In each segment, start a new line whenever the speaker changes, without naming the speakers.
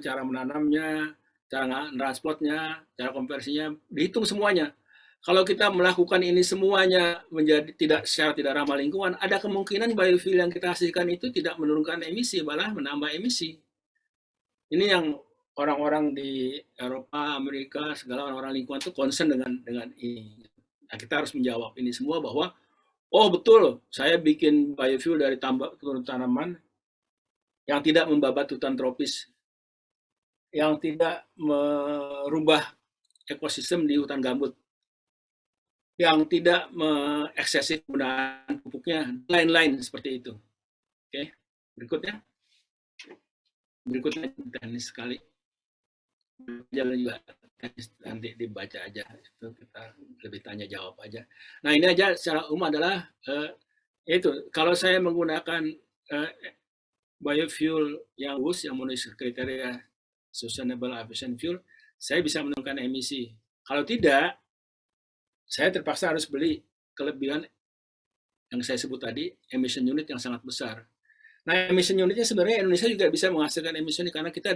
cara menanamnya, cara transportnya, cara konversinya, dihitung semuanya. Kalau kita melakukan ini semuanya menjadi secara tidak ramah lingkungan, ada kemungkinan biofuel yang kita hasilkan itu tidak menurunkan emisi, malah menambah emisi. Ini yang orang-orang di Eropa, Amerika, segala orang-orang lingkungan itu concern dengan ini. Nah, kita harus menjawab ini semua bahwa, oh betul, saya bikin biofuel dari turun tanaman yang tidak membabat hutan tropis, yang tidak merubah ekosistem di hutan gambut, yang tidak mengeksesif penggunaan pupuknya, lain-lain seperti itu. Oke, berikutnya. Berikutnya teknis sekali. Jalan juga nanti dibaca aja, itu kita lebih tanya jawab aja. Nah ini aja secara umum adalah itu kalau saya menggunakan biofuel yang bagus, yang memenuhi kriteria sustainable aviation fuel, saya bisa menurunkan emisi. Kalau tidak, saya terpaksa harus beli kelebihan yang saya sebut tadi, emission unit yang sangat besar. Nah, emission unitnya sebenarnya Indonesia juga bisa menghasilkan emission karena kita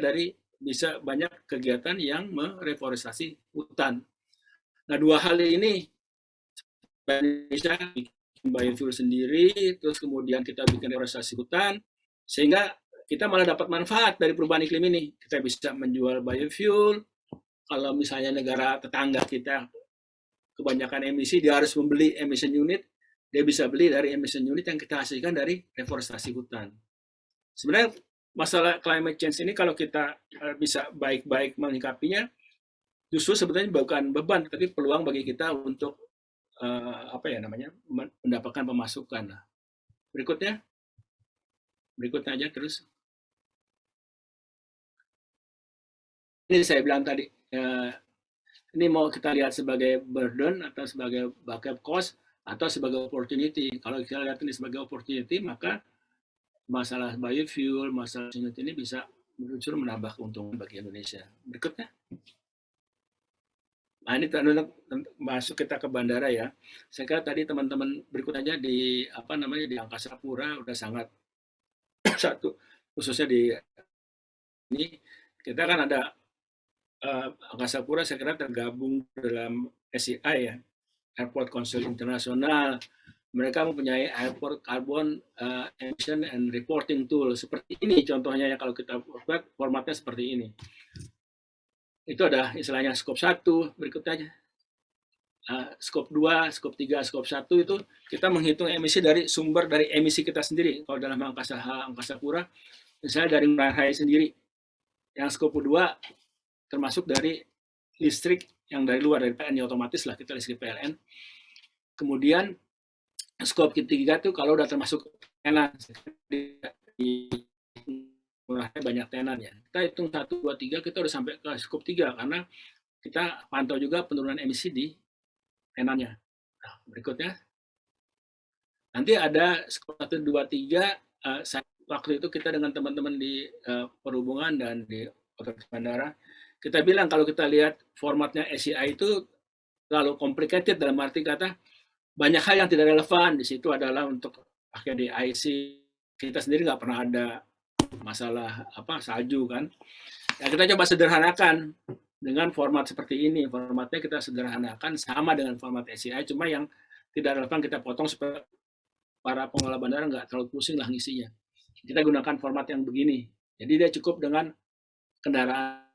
bisa banyak kegiatan yang mereforestasi hutan. Nah, dua hal ini Indonesia bikin biofuel sendiri, terus kemudian kita bikin reforestasi hutan, sehingga kita malah dapat manfaat dari perubahan iklim ini. Kita bisa menjual biofuel. Kalau misalnya negara tetangga kita kebanyakan emisi, dia harus membeli emission unit, dia bisa beli dari emission unit yang kita hasilkan dari reforestasi hutan. Sebenarnya masalah climate change ini kalau kita bisa baik-baik menyikapinya, justru sebetulnya bukan beban, tapi peluang bagi kita untuk mendapatkan pemasukan. Berikutnya aja terus. Ini saya bilang tadi, ini mau kita lihat sebagai burden atau sebagai backup cost atau sebagai opportunity. Kalau kita lihat ini sebagai opportunity, maka masalah biofuel, masalah unit ini bisa justru menambah keuntungan bagi Indonesia. Berikutnya. Nah ini masuk kita ke bandara ya. Saya kira tadi teman-teman berikut aja di Angkasa Pura udah sangat satu, khususnya di ini kita kan ada Angkasa Pura saya kira tergabung dalam SCI ya, Airport Council Internasional. Mereka mempunyai airport carbon emission and reporting tool seperti ini contohnya ya, kalau kita buat formatnya seperti ini. Itu ada istilahnya scope 1, berikutnya aja. Scope 2, scope 3, scope 1 itu kita menghitung emisi dari sumber dari emisi kita sendiri. Kalau dalam Angkasa Pura, misalnya dari Ngurah Rai sendiri. Yang scope 2 termasuk dari listrik yang dari luar, dari PLN, otomatis lah kita listrik PLN. Kemudian scope ketiga itu kalau udah termasuk tenan, di Ngurah Rai banyak tenan ya. Kita hitung 1, 2, 3, kita udah sampai ke scope 3 karena kita pantau juga penurunan emisi di tenannya. Nah, berikutnya. Nanti ada scope 1, 2, 3, waktu itu kita dengan teman-teman di perhubungan dan di otoritas bandara, kita bilang kalau kita lihat formatnya SCI itu terlalu complicated, dalam arti kata banyak hal yang tidak relevan. Di situ adalah untuk pakai DIC, kita sendiri nggak pernah ada masalah salju kan. Ya, kita coba sederhanakan dengan format seperti ini. Formatnya kita sederhanakan sama dengan format SCI, cuma yang tidak relevan kita potong supaya para pengelola bandara nggak terlalu pusing lah ngisinya. Kita gunakan format yang begini. Jadi dia cukup dengan kendaraan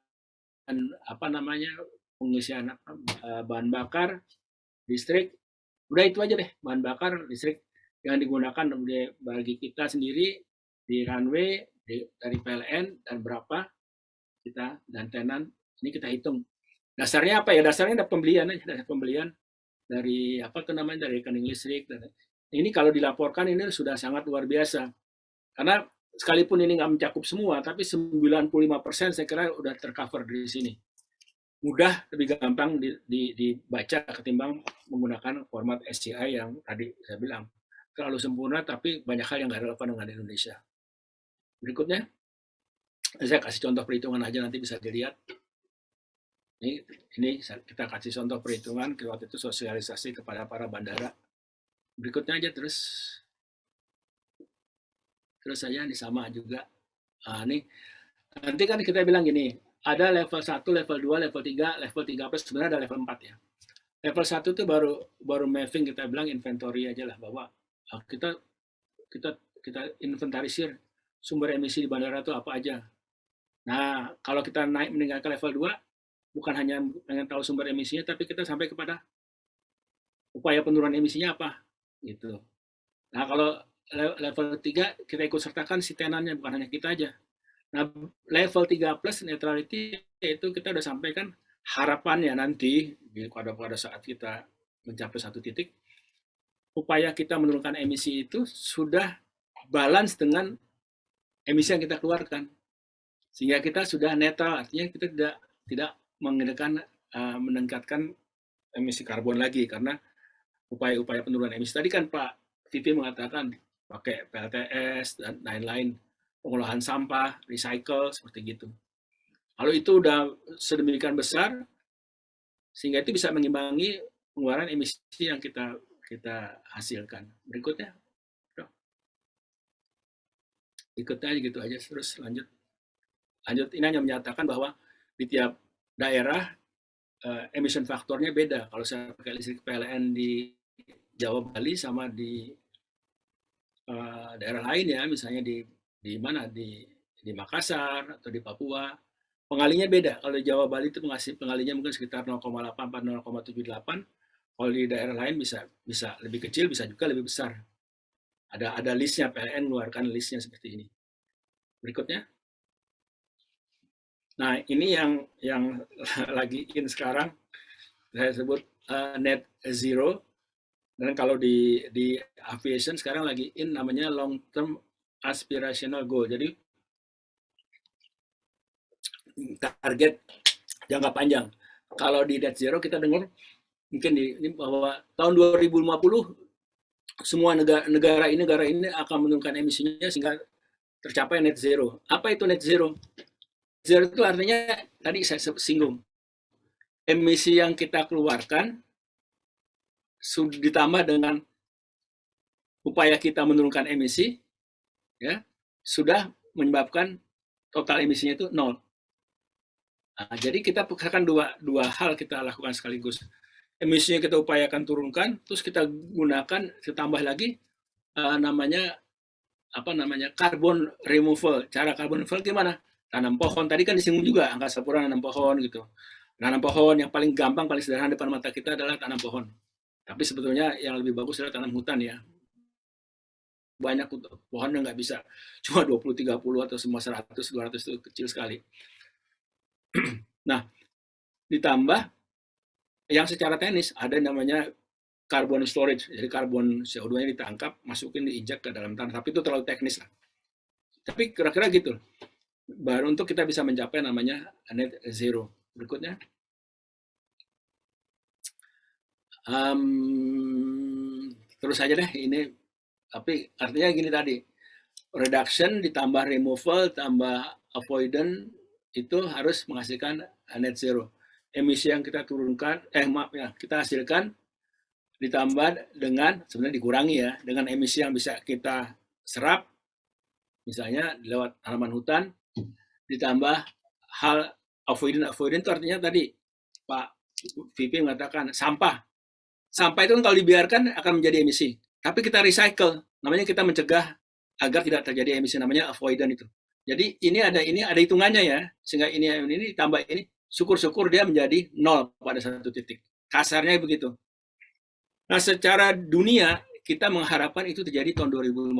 pengisian bahan bakar, listrik, udah itu aja deh, bahan bakar, listrik yang digunakan bagi kita sendiri di runway dari PLN dan berapa kita dan tenan, ini kita hitung. Dasarnya apa ya? Dasarnya ada pembelian dari dari rekening listrik. Ini kalau dilaporkan ini sudah sangat luar biasa. Karena sekalipun ini nggak mencakup semua, tapi 95% saya kira udah tercover di sini. Mudah, lebih gampang dibaca ketimbang menggunakan format SCI yang tadi saya bilang. Terlalu sempurna, tapi banyak hal yang nggak relevan dengan Indonesia. Berikutnya, saya kasih contoh perhitungan aja, nanti bisa dilihat. Ini kita kasih contoh perhitungan, waktu itu sosialisasi kepada para bandara. Berikutnya aja terus saya ini sama juga. Ini Nanti kan kita bilang gini, ada level 1, level 2, level 3, level 3 plus, sebenarnya ada level 4 ya. Level 1 itu baru baru mapping, kita bilang inventory aja lah, bahwa kita kita kita inventarisir sumber emisi di bandara itu apa aja. Nah, kalau kita naik meninggalkan level 2, bukan hanya pengen tahu sumber emisinya, tapi kita sampai kepada upaya penurunan emisinya apa, gitu. Nah, kalau level 3, kita ikut sertakan si tenannya, bukan hanya kita aja. Nah, level 3 plus neutrality itu kita udah sampaikan harapannya nanti pada saat kita mencapai satu titik, upaya kita menurunkan emisi itu sudah balance dengan emisi yang kita keluarkan, sehingga kita sudah netral, artinya kita tidak meningkatkan emisi karbon lagi, karena upaya-upaya penurunan emisi tadi kan Pak Vivi mengatakan pakai PLTS dan lain-lain, pengolahan sampah, recycle, seperti gitu. Kalau itu udah sedemikian besar, sehingga itu bisa mengimbangi pengeluaran emisi yang kita kita hasilkan. Berikutnya, ikutnya gitu aja, terus lanjut. Ini hanya menyatakan bahwa di tiap daerah emission faktornya beda. Kalau saya pakai listrik PLN di Jawa Bali sama di daerah lain ya, misalnya di mana di Makassar atau di Papua, pengalinya beda. Kalau di Jawa Bali itu pengalinya mungkin sekitar 0,84 0,78. Kalau di daerah lain bisa bisa lebih kecil, bisa juga lebih besar. Ada listnya, PLN mengeluarkan listnya seperti ini. Berikutnya. Nah, ini yang lagi in sekarang, saya sebut net zero. Dan kalau di aviation sekarang lagi in namanya long term aspirational goal. Jadi target jangka panjang. Kalau di net zero kita dengar mungkin ini bahwa tahun 2050 semua negara ini akan menurunkan emisinya sehingga tercapai net zero. Apa itu net zero? Zero itu artinya tadi saya singgung, emisi yang kita keluarkan sudah ditambah dengan upaya kita menurunkan emisi, ya sudah menyebabkan total emisinya itu nol. Nah, jadi kita akan dua hal kita lakukan sekaligus. Emisinya kita upayakan turunkan, terus kita gunakan, kita tambah lagi namanya carbon removal. Cara carbon removal gimana? Tanam pohon. Tadi kan disinggung juga Angkasa Pura nanam pohon gitu. Nanam pohon yang paling gampang, paling sederhana depan mata kita adalah tanam pohon. Tapi sebetulnya yang lebih bagus adalah tanam hutan ya. Banyak pohon yang nggak bisa, cuma 20, 30 atau semua 100, 200 itu kecil sekali. Nah, ditambah yang secara teknis ada namanya carbon storage. Jadi karbon CO2-nya ditangkap, masukin, diinjak ke dalam tanah. Tapi itu terlalu teknis lah. Tapi kira-kira gitu. Baru untuk kita bisa mencapai namanya net zero. Berikutnya. Terus aja deh ini. Tapi artinya gini tadi. Reduction ditambah removal tambah avoidance itu harus menghasilkan net zero. Emisi yang kita turunkan, kita hasilkan ditambah dengan, sebenarnya dikurangi ya, dengan emisi yang bisa kita serap, misalnya lewat tanaman hutan, ditambah hal avoidance itu artinya tadi Pak VP mengatakan sampah. Sampah itu kan kalau dibiarkan akan menjadi emisi. Tapi kita recycle, namanya kita mencegah agar tidak terjadi emisi, namanya avoidance itu. Jadi ini ada hitungannya ya, sehingga ini ditambah ini, syukur-syukur dia menjadi nol pada satu titik. Kasarnya begitu. Nah, secara dunia kita mengharapkan itu terjadi tahun 2050.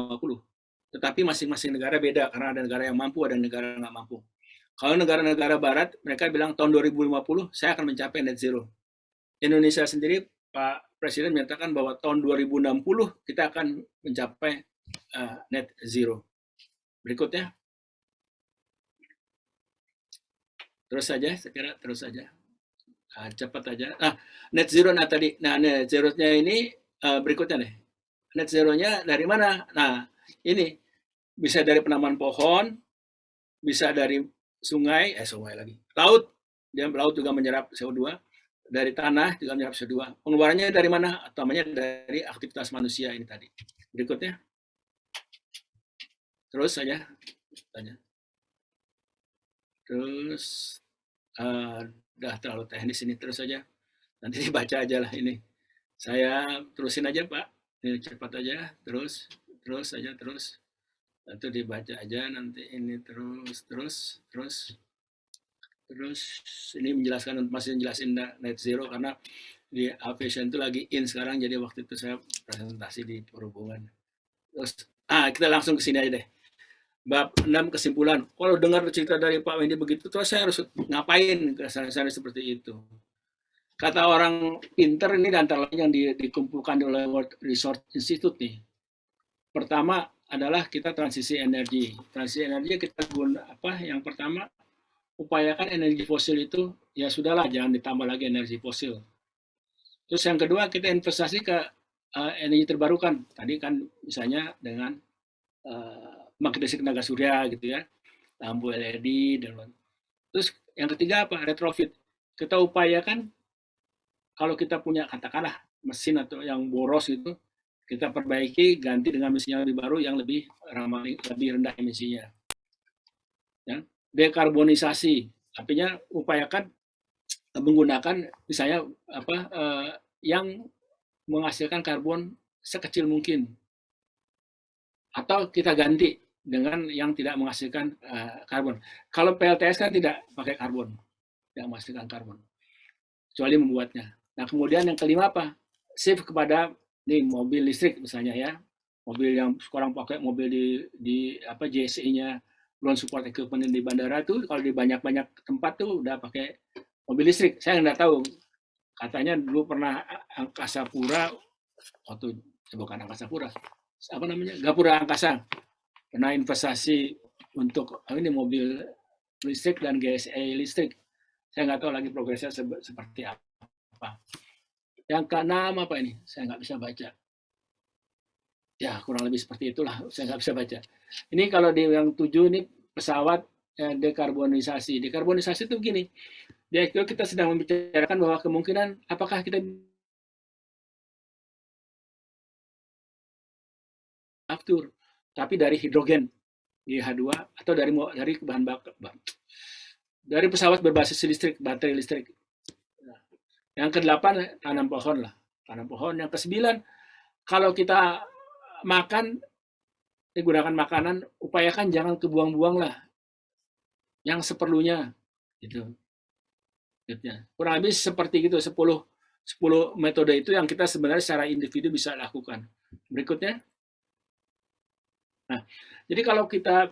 Tetapi masing-masing negara beda, karena ada negara yang mampu, ada negara yang nggak mampu. Kalau negara-negara barat, mereka bilang tahun 2050 saya akan mencapai net zero. Indonesia sendiri, Pak Presiden menyatakan bahwa tahun 2060 kita akan mencapai net zero. Berikutnya. Terus saja, saya kira terus saja. Cepat aja. Net zero tadi. Nah, net zero-nya ini berikutnya nih. Net zero-nya dari mana? Nah, ini bisa dari penanaman pohon, bisa dari sungai lagi. Laut, laut juga menyerap CO2. Dari tanah juga menyerap CO2. Pengeluarannya dari mana? Utamanya dari aktivitas manusia ini tadi. Berikutnya. Terus saja tanya. terus udah terlalu teknis ini, terus aja. Nanti dibaca aja lah ini. Saya terusin aja Pak, ini cepat aja, terus aja terus. Itu dibaca aja nanti ini terus ini menjelaskan, masih menjelasin net zero karena di aviation itu lagi in sekarang, jadi waktu itu saya presentasi di perhubungan. Terus kita langsung ke sini aja deh. Bab 6 kesimpulan. Kalau dengar cerita dari Pak Wendy begitu, terus saya harus ngapain kesana-sana seperti itu. Kata orang pinter ini antara lain yang dikumpulkan oleh World Resource Institute nih. Pertama adalah kita transisi energi. Transisi energi kita guna apa? Yang pertama, upayakan energi fosil itu ya sudahlah, jangan ditambah lagi energi fosil. Terus yang kedua, kita investasi ke energi terbarukan. Tadi kan misalnya dengan pembangkit listrik tenaga surya gitu ya, lampu LED dan lain. Terus yang ketiga apa? Retrofit. Kita upayakan kalau kita punya katakanlah mesin atau yang boros itu, kita perbaiki, ganti dengan mesin yang lebih baru yang lebih ramah, lebih rendah emisinya. Ya. Dekarbonisasi, artinya upayakan menggunakan misalnya apa yang menghasilkan karbon sekecil mungkin, atau kita ganti dengan yang tidak menghasilkan karbon. Kalau PLTS kan tidak pakai karbon, tidak menghasilkan karbon, kecuali membuatnya. Nah, kemudian yang kelima apa? Shift kepada mobil listrik misalnya ya. Mobil yang sekarang pakai mobil di apa JSI-nya, ground support equipment di bandara tuh kalau di banyak-banyak tempat tuh udah pakai mobil listrik. Saya nggak tahu. Katanya dulu pernah Angkasa Pura, waktu bukan Angkasa Pura, apa namanya? Gapura Angkasa pernah investasi untuk ini mobil listrik dan GSA listrik. Saya nggak tahu lagi progresnya seperti apa. Yang keenam apa ini? Saya nggak bisa baca. Ya, kurang lebih seperti itulah. Saya nggak bisa baca. Ini kalau di yang 7 ini pesawat dekarbonisasi. Dekarbonisasi itu begini. Di IQ kita sedang membicarakan bahwa kemungkinan apakah kita aftur, tapi dari hidrogen GH2 atau dari bahan bakar, dari pesawat berbasis listrik, baterai listrik. Yang ke-8 tanam pohon lah, tanam pohon. Yang ke-9 kalau kita makan, gunakan makanan, upayakan jangan kebuang-buang lah, yang seperlunya gitu. Kurang lebih seperti gitu, 10 metode itu yang kita sebenarnya secara individu bisa lakukan. Berikutnya. Nah, jadi kalau kita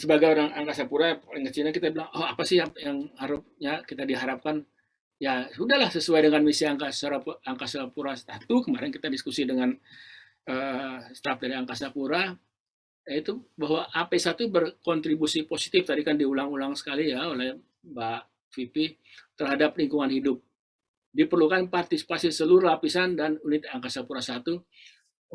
sebagai orang angkasa pura, paling kecilnya kita bilang, oh apa sih yang harusnya kita diharapkan? Ya sudahlah, sesuai dengan misi Angkasa Pura 1. Kemarin kita diskusi dengan staf dari Angkasa Pura, yaitu bahwa AP1 berkontribusi positif, tadi kan diulang-ulang sekali ya oleh Mbak Vivi, terhadap lingkungan hidup. Diperlukan partisipasi seluruh lapisan dan unit Angkasa Pura 1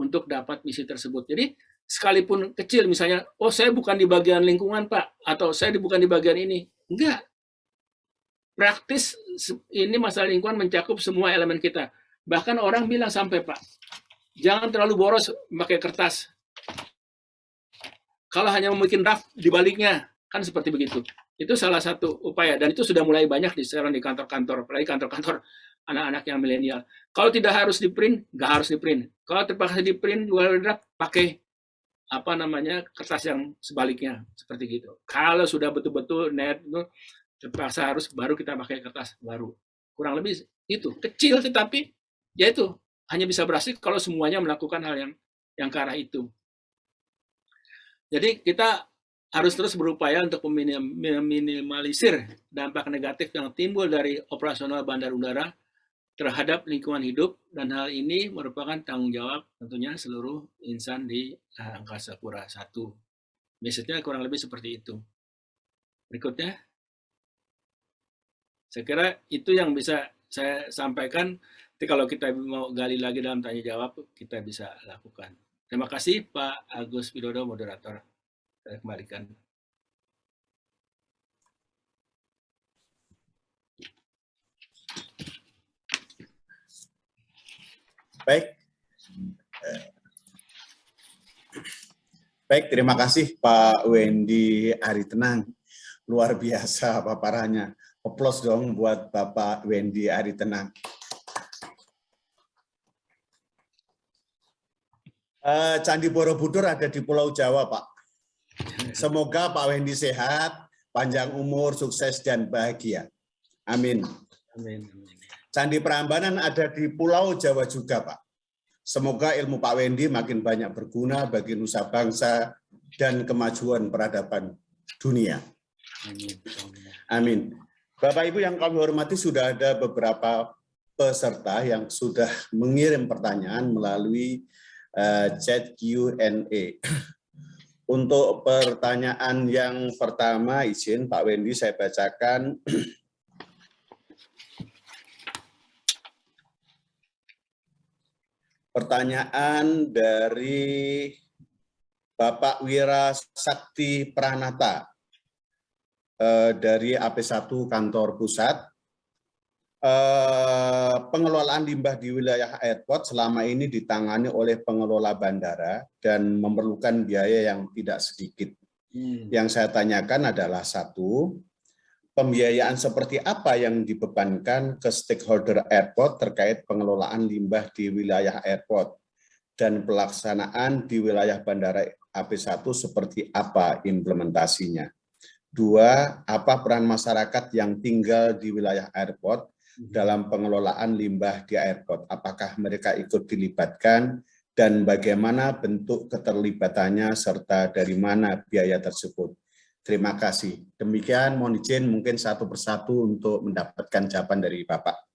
untuk dapat misi tersebut. Jadi sekalipun kecil, misalnya, oh saya bukan di bagian lingkungan Pak, atau saya bukan di bagian ini. Enggak. Praktis ini masalah lingkungan mencakup semua elemen kita. Bahkan orang bilang sampai Pak, jangan terlalu boros pakai kertas. Kalau hanya membuat draft di baliknya, kan seperti begitu. Itu salah satu upaya, dan itu sudah mulai banyak sekarang di kantor-kantor, apalagi kantor-kantor anak-anak yang milenial. Kalau tidak harus di print, nggak harus di print. Kalau terpaksa di print, draft, pakai apa namanya kertas yang sebaliknya, seperti gitu. Kalau sudah betul-betul net, terpaksa harus baru kita pakai kertas baru. Kurang lebih itu kecil, tetapi ya itu hanya bisa berhasil kalau semuanya melakukan hal yang ke arah itu. Jadi kita harus terus berupaya untuk meminimalisir dampak negatif yang timbul dari operasional bandar udara terhadap lingkungan hidup, dan hal ini merupakan tanggung jawab tentunya seluruh insan di Angkasa Pura 1. Message-nya kurang lebih seperti itu. Berikutnya. Saya kira itu yang bisa saya sampaikan. Jadi kalau kita mau gali lagi dalam tanya jawab, kita bisa lakukan. Terima kasih Pak Agus Widodo, moderator. Saya kembalikan.
Baik. Baik, terima kasih Pak Wendy Ari Tenang. Luar biasa paparannya. Aplaus dong buat Bapak Wendy Aritena. Candi Borobudur ada di Pulau Jawa, Pak. Semoga Pak Wendy sehat, panjang umur, sukses, dan bahagia. Amin.
Amin.
Candi Prambanan ada di Pulau Jawa juga, Pak. Semoga ilmu Pak Wendy makin banyak berguna bagi nusa bangsa dan kemajuan peradaban dunia. Amin. Bapak Ibu yang kami hormati, sudah ada beberapa peserta yang sudah mengirim pertanyaan melalui chat Q&A. Untuk pertanyaan yang pertama, izin Pak Wendy saya bacakan. Pertanyaan dari Bapak Wira Sakti Pranata dari AP1 Kantor Pusat. Pengelolaan limbah di wilayah airport selama ini ditangani oleh pengelola bandara dan memerlukan biaya yang tidak sedikit. Yang saya tanyakan adalah satu, pembiayaan seperti apa yang dibebankan ke stakeholder airport terkait pengelolaan limbah di wilayah airport dan pelaksanaan di wilayah bandara AP1 seperti apa implementasinya. Dua, apa peran masyarakat yang tinggal di wilayah airport dalam pengelolaan limbah di airport? Apakah mereka ikut dilibatkan dan bagaimana bentuk keterlibatannya serta dari mana biaya tersebut? Terima kasih. Demikian, mohon izin mungkin satu persatu untuk mendapatkan jawaban dari Bapak.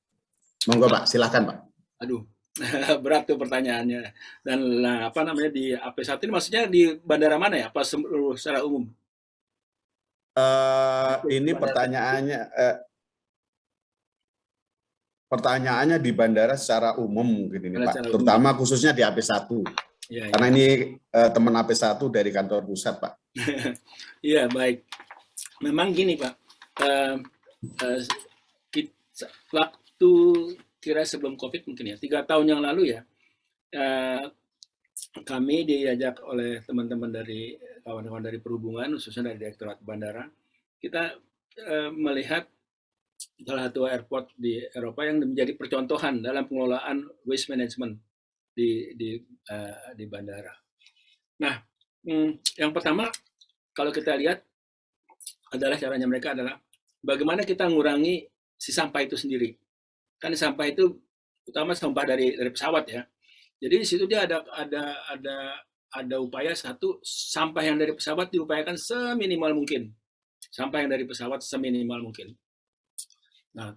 Monggo Pak, silakan Pak.
Aduh, berat tuh pertanyaannya. Dan apa namanya di AP1 ini maksudnya di bandara mana ya? Apa secara umum?
Ini pertanyaannya di bandara secara umum mungkin ini Pak, terutama khususnya di AP1. Ya, karena ya. Ini teman AP1 dari kantor pusat Pak.
Iya baik. Memang gini Pak, waktu kira sebelum COVID mungkin ya, 3 tahun yang lalu ya, kami diajak oleh teman-teman dari kawan-kawan dari perhubungan, khususnya dari Direktorat Bandara, kita melihat salah satu airport di Eropa yang menjadi percontohan dalam pengelolaan waste management di bandara. Nah, yang pertama kalau kita lihat adalah caranya mereka adalah bagaimana kita mengurangi si sampah itu sendiri. Kan sampah itu utama sampah dari pesawat ya. Jadi di situ dia ada upaya satu, sampah yang dari pesawat diupayakan seminimal mungkin. Sampah yang dari pesawat seminimal mungkin. Nah,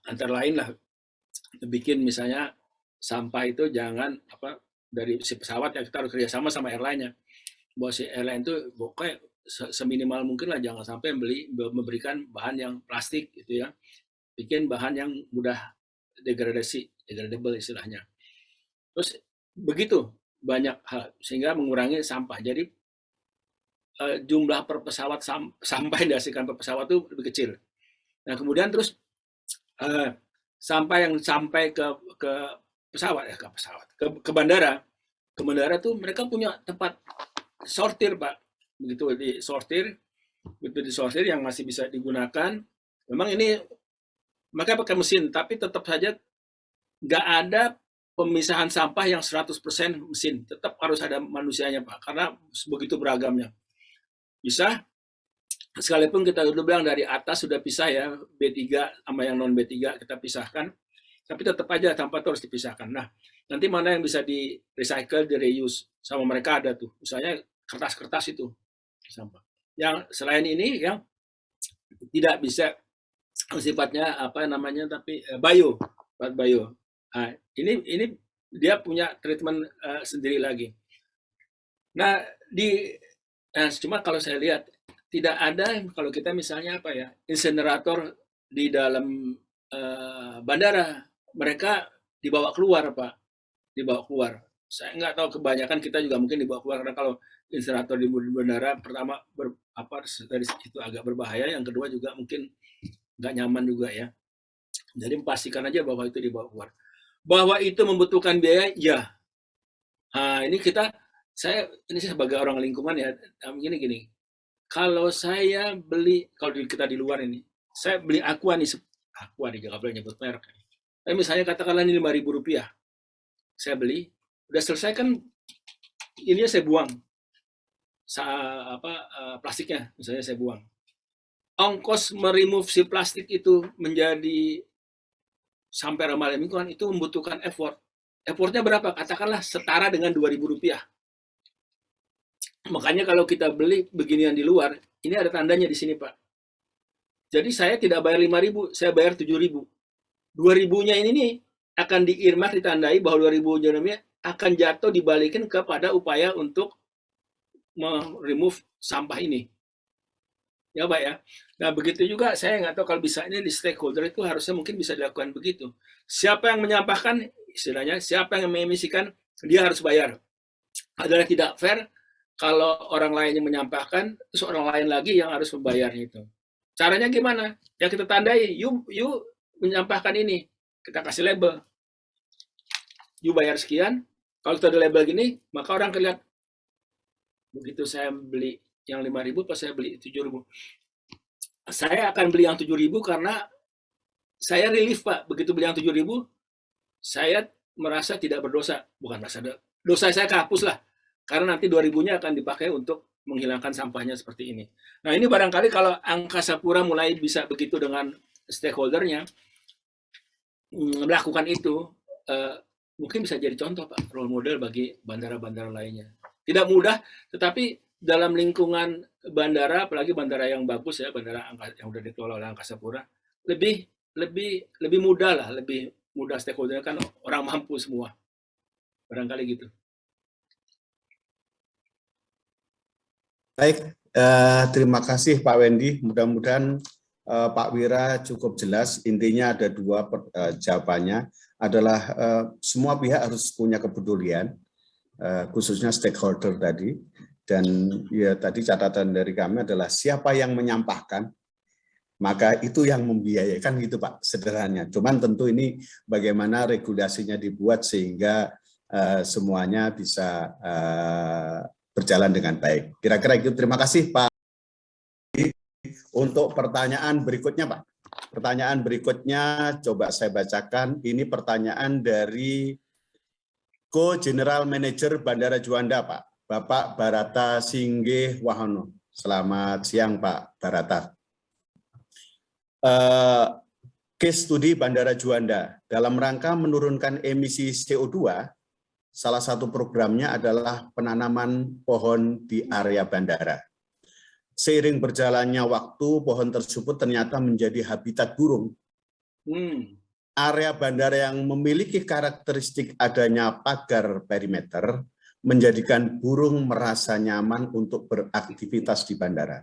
antara lain lah bikin misalnya sampah itu jangan dari si pesawat ya, kita harus kerjasama sama airline-nya. Bahwa si airline itu pokoknya seminimal mungkin lah, jangan sampai memberikan bahan yang plastik gitu ya. Bikin bahan yang mudah degradable istilahnya. Terus begitu banyak hal sehingga mengurangi sampah. Jadi jumlah per pesawat sampah yang dihasilkan per pesawat itu lebih kecil. Nah kemudian terus sampah yang sampai ke pesawat ke bandara tuh mereka punya tempat sortir Pak. Begitu disortir yang masih bisa digunakan. Memang ini mereka pakai mesin, tapi tetap saja nggak ada pemisahan sampah yang 100% mesin. Tetap harus ada manusianya Pak, karena begitu beragamnya. Bisa, sekalipun kita udah bilang dari atas sudah pisah ya, B3 sama yang non B3 kita pisahkan, tapi tetap aja sampah itu harus dipisahkan. Nah, nanti mana yang bisa di recycle, di reuse, sama mereka ada tuh. Misalnya kertas-kertas itu sampah. Yang selain ini yang tidak bisa sifatnya tapi bio. Nah, ini dia punya treatment sendiri lagi. Nah, cuma kalau saya lihat tidak ada kalau kita misalnya insenerator di dalam bandara, mereka dibawa keluar Pak, dibawa keluar. Saya nggak tahu, kebanyakan kita juga mungkin dibawa keluar karena kalau insenerator di bandara pertama dari situ agak berbahaya, yang kedua juga mungkin nggak nyaman juga ya. Jadi pastikan aja bahwa itu dibawa keluar. Bahwa itu membutuhkan biaya, ya. Nah, ini saya sebagai orang lingkungan ya, gini. Kalau saya beli, kalau kita di luar ini, saya beli Aqua nih, Aqua nih, nggak boleh nyebut merek. Tapi misalnya katakanlah ini Rp5.000, saya beli, udah selesai kan, ininya saya buang, plastiknya, misalnya saya buang. Ongkos meremove si plastik itu menjadi sampai ramah lingkungan itu membutuhkan effort. Effortnya berapa? Katakanlah setara dengan Rp2.000. Makanya kalau kita beli beginian di luar, ini ada tandanya di sini, Pak. Jadi saya tidak bayar 5.000, saya bayar 7.000. 2.000-nya ini nih akan diirmak, ditandai bahwa 2.000-nya akan jatuh dibalikin kepada upaya untuk remove sampah ini. Ya, Pak ya. Nah, begitu juga saya nggak tahu kalau bisa ini di stakeholder itu harusnya mungkin bisa dilakukan begitu. Siapa yang menyampahkan, istilahnya, siapa yang mengemisikan, dia harus bayar. Adalah tidak fair kalau orang lain yang menyampahkan, terus orang lain lagi yang harus membayar itu. Caranya gimana? Ya kita tandai, you menyampahkan ini, kita kasih label. You bayar sekian, kalau kita ada label gini, maka orang kelihatan, begitu saya beli yang 5.000, pas saya beli 7.000. Saya akan beli yang 7.000 karena saya relief, Pak. Begitu beli yang 7.000, saya merasa tidak berdosa. Bukan merasa dosa saya kehapus lah. Karena nanti 2.000-nya akan dipakai untuk menghilangkan sampahnya seperti ini. Nah, ini barangkali kalau Angkasa Pura mulai bisa begitu dengan stakeholdernya, melakukan itu, mungkin bisa jadi contoh, Pak, role model bagi bandara-bandara lainnya. Tidak mudah, tetapi dalam lingkungan bandara, apalagi bandara yang bagus ya, bandara yang udah dikelola oleh Angkasa Pura, lebih mudah lah, lebih mudah stakeholder kan orang mampu semua, barangkali gitu.
Baik, terima kasih Pak Wendy. Mudah-mudahan Pak Wira cukup jelas. Intinya ada dua jawabannya adalah semua pihak harus punya kepedulian, khususnya stakeholder tadi. Dan ya tadi catatan dari kami adalah siapa yang menyampahkan, maka itu yang membiayakan gitu Pak, sederhananya. Cuman tentu ini bagaimana regulasinya dibuat sehingga semuanya bisa berjalan dengan baik. Kira-kira itu. Terima kasih Pak. Untuk pertanyaan berikutnya Pak. Pertanyaan berikutnya coba saya bacakan. Ini pertanyaan dari Co-General Manager Bandara Juanda Pak. Bapak Barata Singgih Wahono. Selamat siang Pak Barata. Case studi Bandara Juanda dalam rangka menurunkan emisi CO2, salah satu programnya adalah penanaman pohon di area bandara. Seiring berjalannya waktu, pohon tersebut ternyata menjadi habitat burung. Area bandara yang memiliki karakteristik adanya pagar perimeter menjadikan burung merasa nyaman untuk beraktivitas di bandara.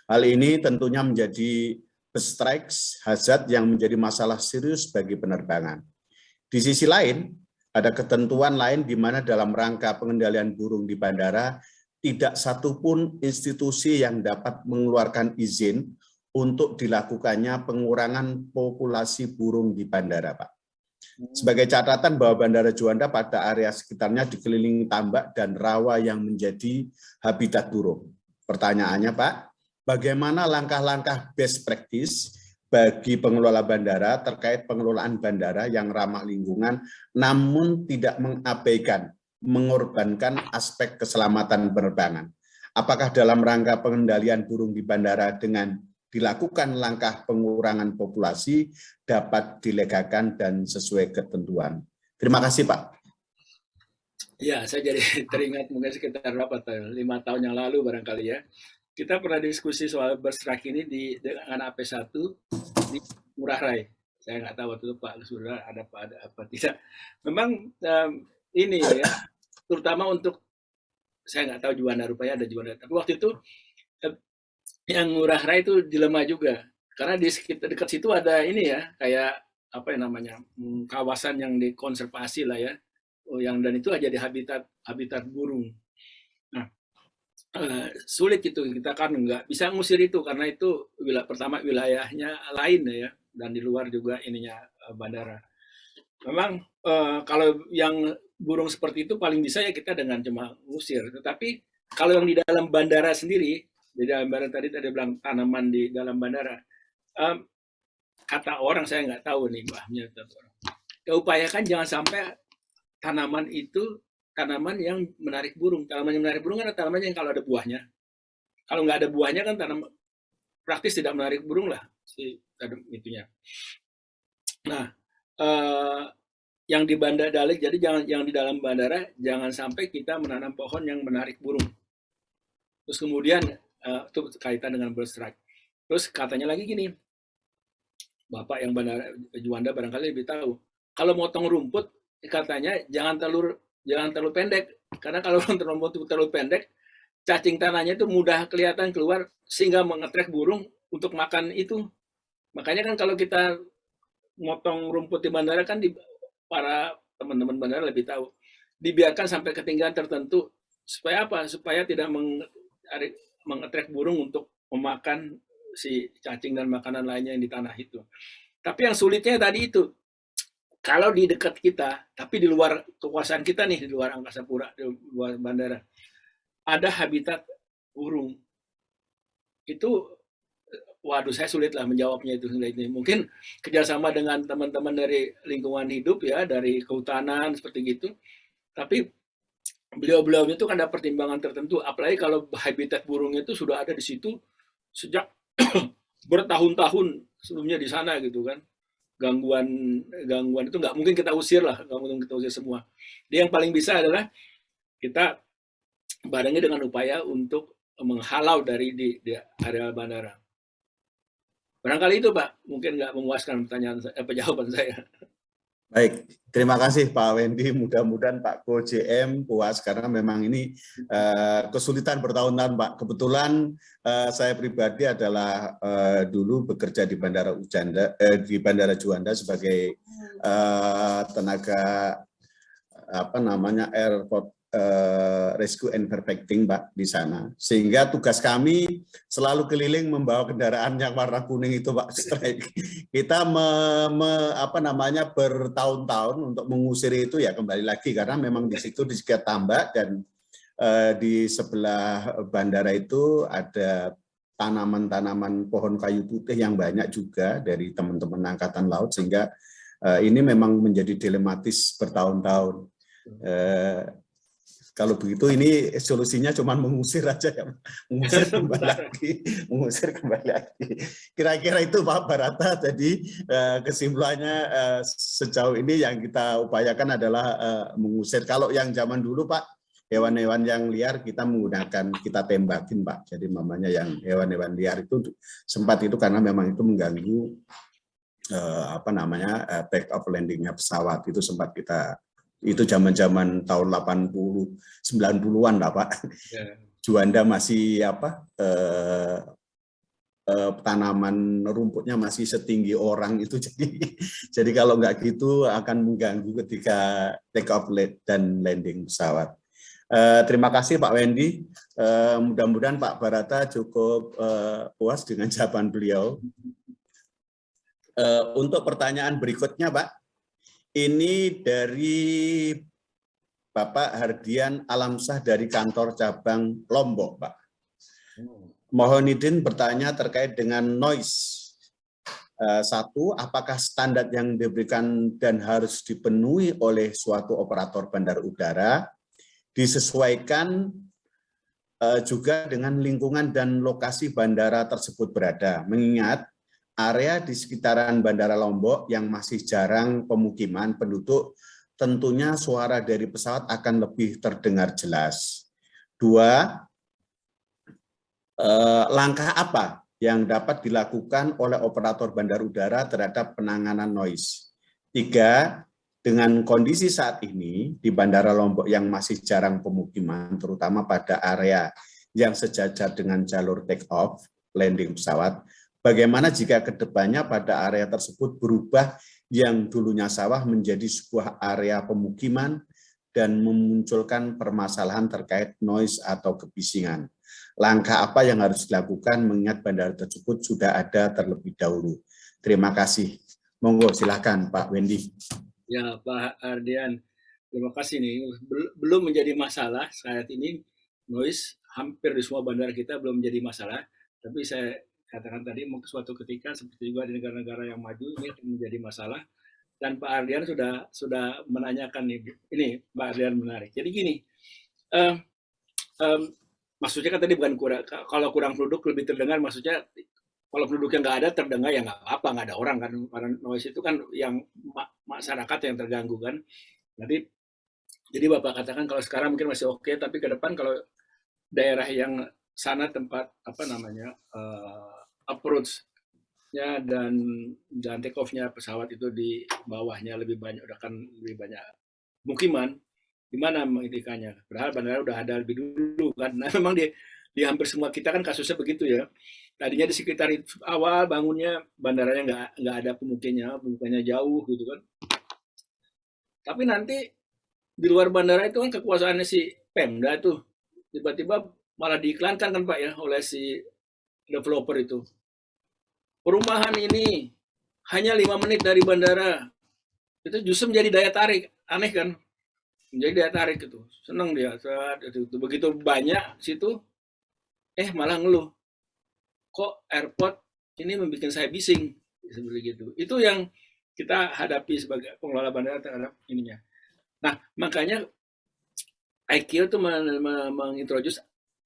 Hal ini tentunya menjadi strikes hazard yang menjadi masalah serius bagi penerbangan. Di sisi lain, ada ketentuan lain di mana dalam rangka pengendalian burung di bandara, tidak satupun institusi yang dapat mengeluarkan izin untuk dilakukannya pengurangan populasi burung di bandara, Pak. Sebagai catatan bahwa Bandara Juanda pada area sekitarnya dikelilingi tambak dan rawa yang menjadi habitat burung. Pertanyaannya, Pak, bagaimana langkah-langkah best practice bagi pengelola bandara terkait pengelolaan bandara yang ramah lingkungan namun tidak mengabaikan, mengorbankan aspek keselamatan penerbangan? Apakah dalam rangka pengendalian burung di bandara dengan dilakukan langkah pengurangan populasi dapat dilegalkan dan sesuai ketentuan? Terima kasih, Pak.
Ya, saya jadi teringat mungkin sekitar 5 tahun yang lalu barangkali ya. Kita pernah diskusi soal bus track ini dengan AP1 di Ngurah Rai. Saya nggak tahu waktu itu Pak Sudah ada apa tidak. Memang ini ya, terutama untuk saya nggak tahu Juanda, rupanya ada Juanda. Tapi waktu itu yang Ngurah Rai itu dilema juga. Karena di sekitar dekat situ ada ini ya, kayak apa yang namanya, kawasan yang dikonservasi lah ya. Yang dan itu aja di habitat burung. Nah, sulit itu, kita kan nggak bisa ngusir itu karena itu pertama wilayahnya lain ya, dan di luar juga ininya bandara. Memang kalau yang burung seperti itu paling bisa ya kita dengan cuma ngusir. Tetapi kalau yang di dalam bandara sendiri di dalam bandara tadi bilang tanaman di dalam bandara. Kata orang, saya nggak tahu nih mbahnya, upayakan jangan sampai tanaman itu tanaman yang menarik burung. Tanaman yang menarik burung kan tanaman yang kalau ada buahnya. Kalau nggak ada buahnya kan tanaman praktis tidak menarik burung lah si itunya. Nah, yang di bandara Dalik, jadi jangan yang di dalam bandara jangan sampai kita menanam pohon yang menarik burung. Terus kemudian itu kaitan dengan bird strike. Terus katanya lagi gini, Bapak yang bandara Juanda barangkali lebih tahu. Kalau motong rumput katanya jangan terlalu pendek, karena kalau rumput terlalu pendek, cacing tanahnya itu mudah kelihatan keluar sehingga mengetrek burung untuk makan itu. Makanya kan kalau kita motong rumput di bandara kan para teman-teman bandara lebih tahu. Dibiarkan sampai ketinggian tertentu supaya apa? Supaya tidak mengetrek burung untuk memakan si cacing dan makanan lainnya yang di tanah itu. Tapi yang sulitnya tadi itu, kalau di dekat kita, tapi di luar kekuasaan kita nih, di luar angkasa pura, di luar bandara, ada habitat burung. Itu, waduh, saya sulit lah menjawabnya itu. Mungkin kerjasama dengan teman-teman dari lingkungan hidup ya, dari kehutanan seperti gitu. Tapi beliau-beliau itu kan ada pertimbangan tertentu. Apalagi kalau habitat burungnya itu sudah ada di situ sejak bertahun-tahun sebelumnya di sana gitu kan. Gangguan itu nggak mungkin kita usir lah, nggak mungkin kita usir semua. Dia yang paling bisa adalah kita barengi dengan upaya untuk menghalau dari di area bandara. Barangkali itu Pak, mungkin nggak memuaskan jawaban saya.
Baik, terima kasih Pak Wendy. Mudah-mudahan Pak Ko JM puas karena memang ini kesulitan bertahun-tahun Pak. Kebetulan saya pribadi adalah dulu bekerja di Bandara Juanda sebagai tenaga airport rescue and perfecting Pak di sana. Sehingga tugas kami selalu keliling membawa kendaraan yang warna kuning itu Pak strike. Kita bertahun-tahun untuk mengusir itu ya kembali lagi karena memang di situ di sekitar tambak dan di sebelah bandara itu ada tanaman-tanaman pohon kayu putih yang banyak juga dari teman-teman Angkatan Laut sehingga ini memang menjadi dilematis bertahun-tahun. Kalau begitu ini solusinya cuma mengusir aja ya, mengusir kembali lagi. Kira-kira itu Pak Barata. Jadi kesimpulannya sejauh ini yang kita upayakan adalah mengusir. Kalau yang zaman dulu Pak, hewan-hewan yang liar kita tembakin Pak. Jadi mamanya yang hewan-hewan liar itu sempat itu karena memang itu mengganggu take off landingnya pesawat, itu sempat kita. Itu zaman-zaman tahun 80 90-an lah Pak. Yeah. Juanda masih tanaman rumputnya masih setinggi orang itu, jadi kalau nggak gitu akan mengganggu ketika take off dan landing pesawat. Terima kasih Pak Wendy. Mudah-mudahan Pak Barata cukup puas dengan jawaban beliau. Untuk pertanyaan berikutnya Pak, ini dari Bapak Hardian Alamsah dari kantor cabang Lombok, Pak. Mohon izin bertanya terkait dengan noise. Satu, apakah standar yang diberikan dan harus dipenuhi oleh suatu operator bandar udara disesuaikan juga dengan lingkungan dan lokasi bandara tersebut berada, mengingat area di sekitaran Bandara Lombok yang masih jarang pemukiman penduduk, tentunya suara dari pesawat akan lebih terdengar jelas. Dua, langkah apa yang dapat dilakukan oleh operator bandar udara terhadap penanganan noise? Tiga, dengan kondisi saat ini di Bandara Lombok yang masih jarang pemukiman, terutama pada area yang sejajar dengan jalur take off, landing pesawat, bagaimana jika kedepannya pada area tersebut berubah yang dulunya sawah menjadi sebuah area pemukiman dan memunculkan permasalahan terkait noise atau kebisingan? Langkah apa yang harus dilakukan mengingat bandara tersebut sudah ada terlebih dahulu? Terima kasih. Monggo silakan Pak Wendy.
Ya Pak Ardian, terima kasih nih. Belum menjadi masalah saat ini noise hampir di semua bandara kita belum jadi masalah, tapi saya katakan tadi mungkin suatu ketika seperti juga di negara-negara yang maju ini akan menjadi masalah. Dan Pak Ardian sudah menanyakan ini Pak Ardian menarik. Jadi gini, eh, maksudnya kan tadi bukan kalau kurang penduduk lebih terdengar, maksudnya kalau penduduknya nggak ada terdengar ya nggak apa, nggak ada orang kan, karena noise itu kan yang masyarakat yang terganggu kan. Jadi Bapak katakan kalau sekarang mungkin masih oke, tapi ke depan kalau daerah yang sana tempat apa namanya approach-nya dan take off-nya pesawat itu di bawahnya lebih banyak, udah kan lebih banyak pemukiman, gimana menghentikannya? Padahal bandara udah ada lebih dulu kan. Nah memang di hampir semua kita kan kasusnya begitu ya. Tadinya di sekitar awal bangunnya bandaranya nggak ada pemukimannya jauh gitu kan. Tapi nanti di luar bandara itu kan kekuasaannya si Pemda tuh, tiba-tiba malah diiklankan kan Pak ya oleh si developer itu. Perumahan ini hanya 5 menit dari bandara. Itu justru menjadi daya tarik, aneh kan? Menjadi daya tarik itu, seneng dia saat itu begitu banyak situ, malah ngeluh, kok airport ini membuat saya bising seperti gitu. Itu yang kita hadapi sebagai pengelola bandara terhadap ininya. Nah makanya IQ itu mengintroduce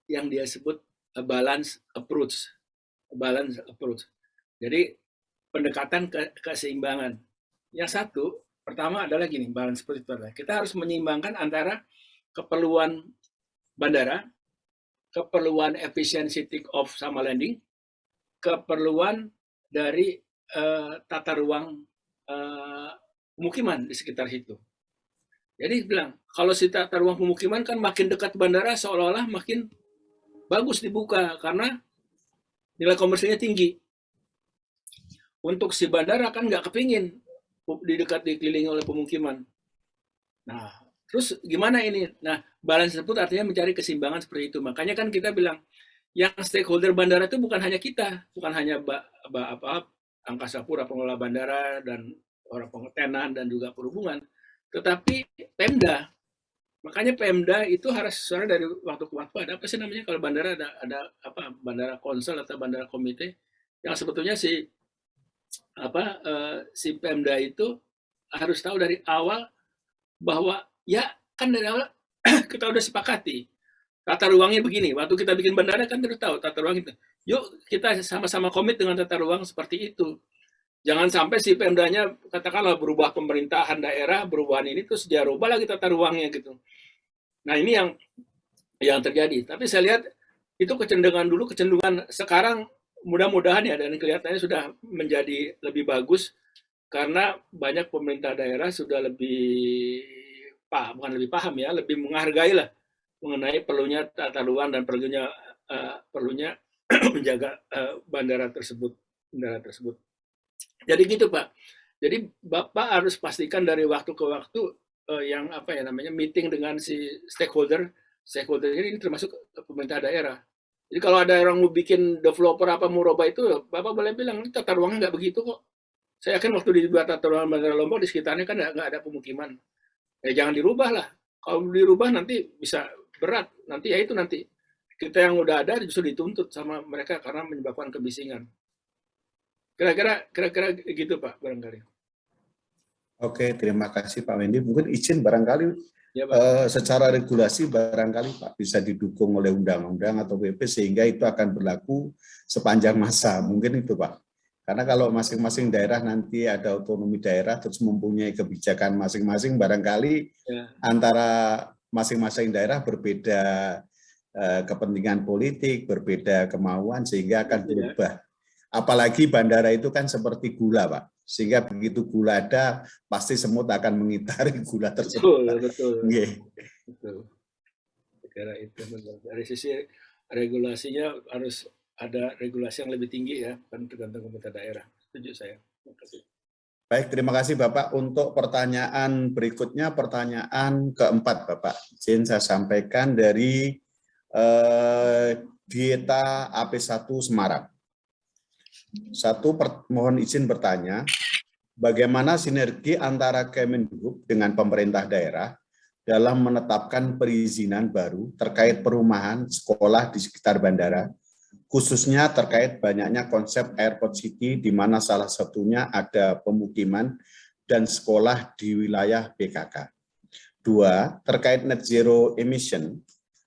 yang dia sebut a balance approach, Jadi pendekatan keseimbangan. Yang satu pertama adalah gini, balance approach itu adalah kita harus menyeimbangkan antara keperluan bandara, keperluan efisiensi take off sama landing, keperluan dari tata ruang pemukiman di sekitar situ. Jadi bilang, kalau si tata ruang pemukiman kan makin dekat bandara seolah-olah makin bagus dibuka karena nilai komersilnya tinggi. Untuk si bandara kan nggak kepingin dikelilingi oleh pemukiman. Nah, terus gimana ini? Nah, balance tersebut artinya mencari keseimbangan seperti itu. Makanya kan kita bilang, yang stakeholder bandara itu bukan hanya kita, bukan hanya Angkasa Pura, pengelola bandara, dan orang pengetenan, dan juga perhubungan, tetapi Pemda. Makanya Pemda itu harus sebenarnya dari waktu ke waktu ada apa sih namanya kalau bandara ada apa bandara konsel atau bandara komite yang sebetulnya si Pemda itu harus tahu dari awal bahwa ya kan dari awal kita udah sepakati tata ruangnya begini. Waktu kita bikin bandara kan terus tahu tata ruang itu. Yuk kita sama-sama komit dengan tata ruang seperti itu. Jangan sampai si Pemdanya katakanlah berubah pemerintahan daerah, perubahan ini terus dia rubah lagi tata ruangnya gitu. Nah ini yang terjadi. Tapi saya lihat itu kecenderungan sekarang mudah-mudahan ya dan kelihatannya sudah menjadi lebih bagus karena banyak pemerintah daerah sudah bukan lebih paham ya, lebih menghargai lah mengenai perlunya tata ruang dan perlunya menjaga bandara tersebut. Jadi gitu Pak. Jadi Bapak harus pastikan dari waktu ke waktu yang meeting dengan si stakeholder ini termasuk pemerintah daerah. Jadi kalau ada orang mau bikin developer mau rubah itu, Bapak boleh bilang ini tata ruangnya nggak begitu kok. Saya yakin waktu dibuat tata ruang Bandara Lombok di sekitarnya kan nggak ada pemukiman. Jangan dirubah lah. Kalau dirubah nanti bisa berat. Nanti kita yang udah ada justru dituntut sama mereka karena menyebabkan kebisingan. Kira-kira gitu Pak barangkali.
Oke, terima kasih Pak Wendy. Mungkin izin barangkali ya, secara regulasi barangkali Pak bisa didukung oleh undang-undang atau PP sehingga itu akan berlaku sepanjang masa. Mungkin itu Pak. Karena kalau masing-masing daerah nanti ada otonomi daerah terus mempunyai kebijakan masing-masing barangkali antara masing-masing daerah berbeda kepentingan politik, berbeda kemauan sehingga akan berubah. Apalagi bandara itu kan seperti gula, Pak. Sehingga begitu gula ada, pasti semut akan mengitari gula tersebut.
Betul. Kira itu dari sisi regulasinya harus ada regulasi yang lebih tinggi ya, kan tergantung pemerintah daerah. Setuju saya. Terima kasih.
Baik, terima kasih Bapak. Untuk pertanyaan berikutnya, pertanyaan keempat Bapak. Izin saya sampaikan dari Dieta AP1 Semarang. Mohon izin bertanya, bagaimana sinergi antara Kemenhub dengan pemerintah daerah dalam menetapkan perizinan baru terkait perumahan sekolah di sekitar bandara, khususnya terkait banyaknya konsep airport city di mana salah satunya ada pemukiman dan sekolah di wilayah BKK. 2. Terkait net zero emission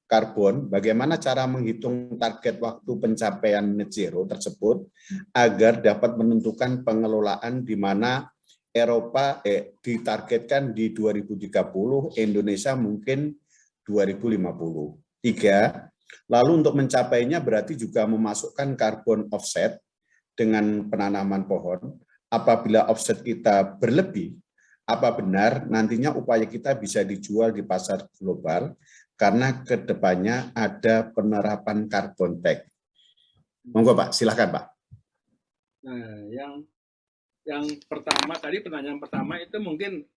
karbon, bagaimana cara menghitung target waktu pencapaian net zero tersebut agar dapat menentukan pengelolaan di mana Eropa ditargetkan di 2030, Indonesia mungkin 2050. 3. Lalu untuk mencapainya berarti juga memasukkan carbon offset dengan penanaman pohon. Apabila offset kita berlebih, apa benar nantinya upaya kita bisa dijual di pasar global karena kedepannya ada penerapan carbon tax. Monggo Pak, silakan Pak.
Nah, yang pertama tadi, pertanyaan pertama itu mungkin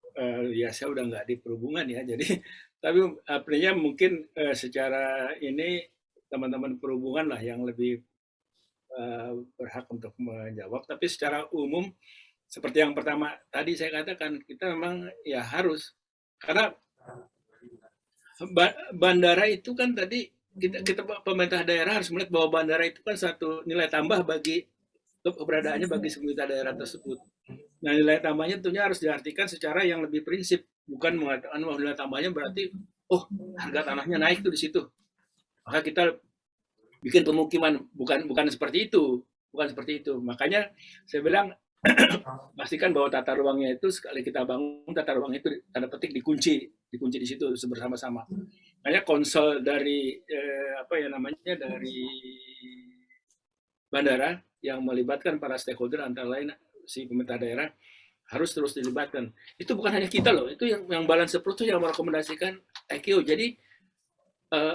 ya saya udah nggak di perhubungan ya, jadi tapi artinya mungkin secara ini teman-teman perhubungan lah yang lebih berhak untuk menjawab. Tapi secara umum seperti yang pertama tadi saya katakan, kita memang ya harus, karena bandara itu kan tadi kita pemerintah daerah harus melihat bahwa bandara itu kan satu nilai tambah bagi keberadaannya bagi pemerintah daerah tersebut. Nah, nilai tambahnya tentunya harus diartikan secara yang lebih prinsip, bukan mengatakan bahwa nilai tambahnya berarti oh harga tanahnya naik tuh di situ, maka kita bikin pemukiman. Bukan seperti itu, bukan seperti itu. Makanya saya bilang pastikan bahwa tata ruangnya itu sekali kita bangun, tata ruang itu tanda petik dikunci di situ bersama-sama. Makanya konsol dari dari bandara yang melibatkan para stakeholder antara lain si pemerintah daerah harus terus dilibatkan. Itu bukan hanya kita loh, itu yang Balance Approach itu yang merekomendasikan ICAO. Jadi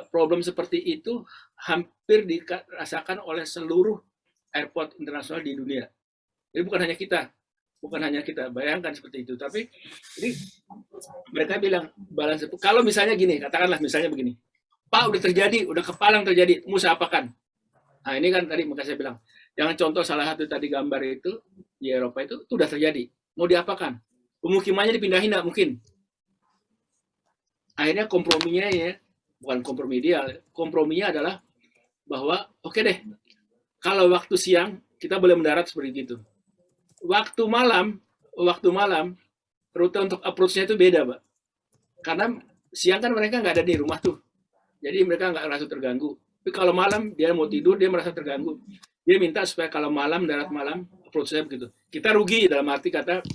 problem seperti itu hampir dirasakan oleh seluruh airport internasional di dunia. Jadi bukan hanya kita, bayangkan seperti itu. Tapi ini mereka bilang balance. Kalau misalnya gini, katakanlah misalnya begini, Pak udah terjadi, udah kepalang terjadi, mau saya apakan? Nah ini kan tadi makanya saya bilang, jangan contoh salah satu tadi gambar itu di Eropa itu udah terjadi, mau diapakan? Pemukimannya dipindahin nggak mungkin. Akhirnya komprominya ya, bukan kompromi ideal, komprominya adalah bahwa oke deh, kalau waktu siang kita boleh mendarat seperti itu. Waktu malam, rute untuk approach-nya itu beda, Pak. Karena siang kan mereka nggak ada di rumah tuh, jadi mereka nggak merasa terganggu. Tapi kalau malam dia mau tidur, dia merasa terganggu. Dia minta supaya kalau malam, darat malam, approach-nya begitu. Kita rugi dalam arti kata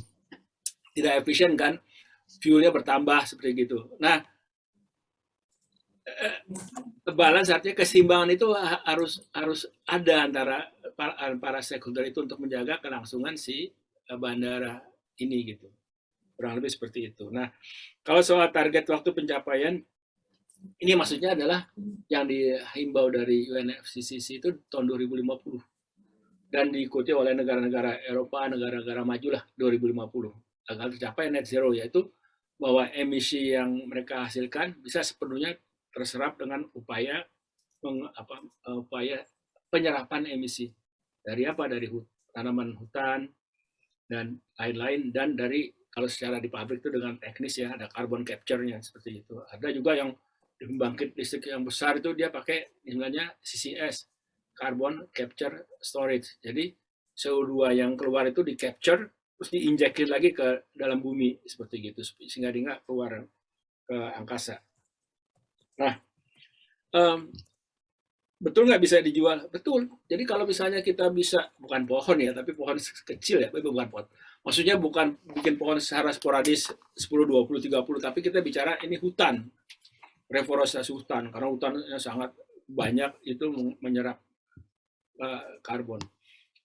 tidak efisien kan, fuel-nya bertambah seperti gitu. Nah, balance artinya keseimbangan itu harus ada antara para stakeholder itu untuk menjaga kelangsungan si bandara ini gitu. Kurang lebih seperti itu. Nah, kalau soal target waktu pencapaian, ini maksudnya adalah yang dihimbau dari UNFCCC itu tahun 2050 dan diikuti oleh negara-negara Eropa, negara-negara maju lah 2050 agar tercapai net zero, yaitu bahwa emisi yang mereka hasilkan bisa sepenuhnya terserap dengan upaya penyerapan emisi dari tanaman hutan dan lain-lain, dan dari kalau secara di pabrik itu dengan teknis ya ada carbon capture-nya seperti itu. Ada juga yang di pembangkit listrik yang besar itu dia pakai istilahnya CCS, carbon capture storage. Jadi CO2 yang keluar itu di capture terus diinjekin lagi ke dalam bumi seperti gitu sehingga dia nggak keluar ke angkasa. Nah, betul nggak bisa dijual? Betul. Jadi kalau misalnya kita bisa, bukan pohon ya, tapi pohon kecil ya, bukan pohon. Maksudnya bukan bikin pohon secara sporadis 10, 20, 30, tapi kita bicara ini hutan, reforestasi hutan, karena hutannya sangat banyak itu menyerap karbon.